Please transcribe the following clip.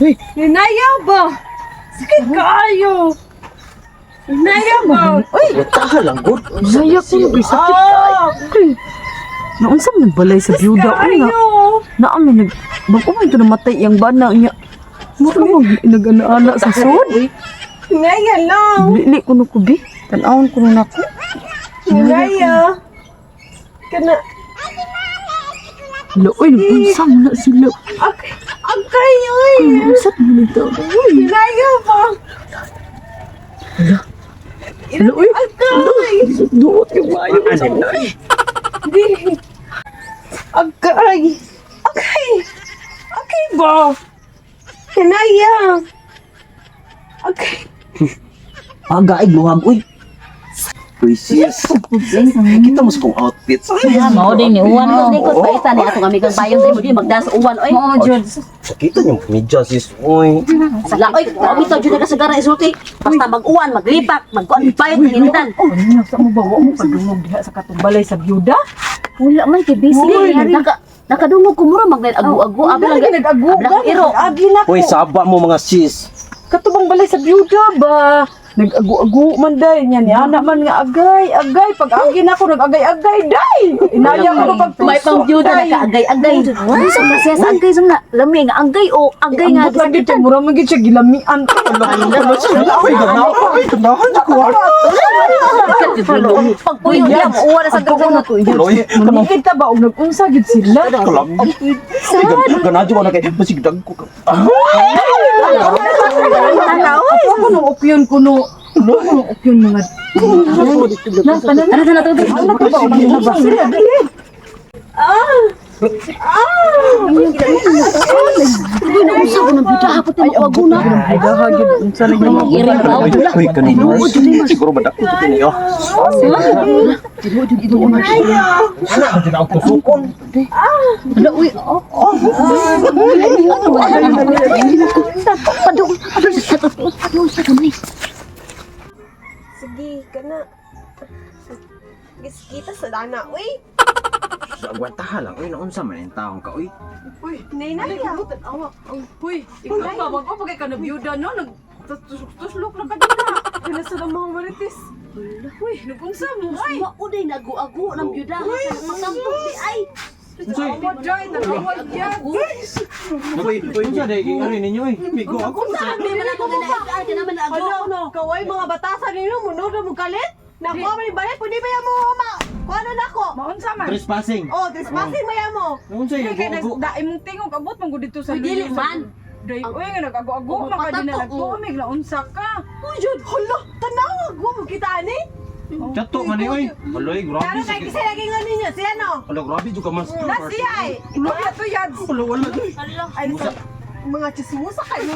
Uy, Hinaya ba? Sakit kayo. Hinaya ba? uy, Tahan lang, good. nayak ko yung sakit kayo. Naunsa man nagbalay sa byuda ko na. Kayo. Naami nag bago man ito namatay yang bana niya. Mura mo nag-ana sa sud. Hinaya lang. Lili ko no kubi. Tan-awon ko na nako. Hinaya. Kana. Lo, uy, unsa man na sila. Agay, oy. Unsa man ito? Hinaya ba? Lo, uy. Agay. Duot yung bayo sa Di. Agay. Agay. Agay ba? Hinaya. Agay. Aga, ay, luhag, uy. Uy, sis. Kita mo sa kong outfit. Mao din ni uwan mo ni ko paita ni ato kami kang payon sa mo di magdas uwan oy. Oo, Jud. Kita niyo, medya, sis. Uy. Sala oy, kami to jud kasagara isulti. Basta mag-uwan, maglipak, magkuan payon hindan. Oh, ano sa mo ba wa mo padungog diha sa katong sa byuda? Wala man kay busy nakadungog ko mura agu-agu abi lang nag-agu. abla iro. Agi na ko. Uy, saba mo mga sis. Katubang balay sa byuda ba? Nag-agu-agu man day niya ni ana man nga agay pag agi na ko nag-agay day. Inaya ko pag May pang byuda nakaagay-agay. Ano sa kasi sa agay sa na lami nga agay o agay nga nga dito mura man gid siya gilamian. Uy, ganaw. Uy, ganahan ko. pagpuyo diya mo uwan sa Ako na to. Uy, Manigid ta ba og nag-unsa gid sila? kalam. Ganahan ko na kay masigdag ko. Ako nung opyon ko no. Ano nung opyon mga Ano na to? Hindi na usap ko ng bida hapot na makuwago na. unsa na yung Iring raw. Uy, kanino. Siguro ba dako ko niyo? Ano uy. Sige, kana. Kita sa dana, uy. Agwantahan lang. Uy, naunsa man yung taong ka, uy. Uy, Hinaya. Uy, ikaw ba wag mo pagay ka na byuda no nagtuslok na ka dito. Kinasa ng mga marites. Uy, nag-unsa mo ay. Mauday nagu-agu ng byuda. Magkampong di ay. Awa jay nagawad yan. Uy, unsa day ano ninyo, uy? Migo ako. Sabi man ako na ka naman agu. Ano, kaway mga batasan ninyo, munod na mo kalit? Nakuha mo ni Balit, pwede ba yan mo, kuha na ako? Maunsa man. Trespassing. Oh, trespassing ba yan mo? Unsa yung Kaya go? nagdaim mong tingog abot man gud dito sa Uy, dili man. Day, uy nga nag-ago-ago man ka din na nagtuomig na unsa ka. Uy, Jud, hala, tanawag mo, kita ni? Chato man ni, uy. Aloy, grabe. Karo kay kasi lagi nga ninyo, siya no? Alo, grabe juga mas. Na siya eh. Ulo ato yads. Wala. Ay, mga chismosa kayo.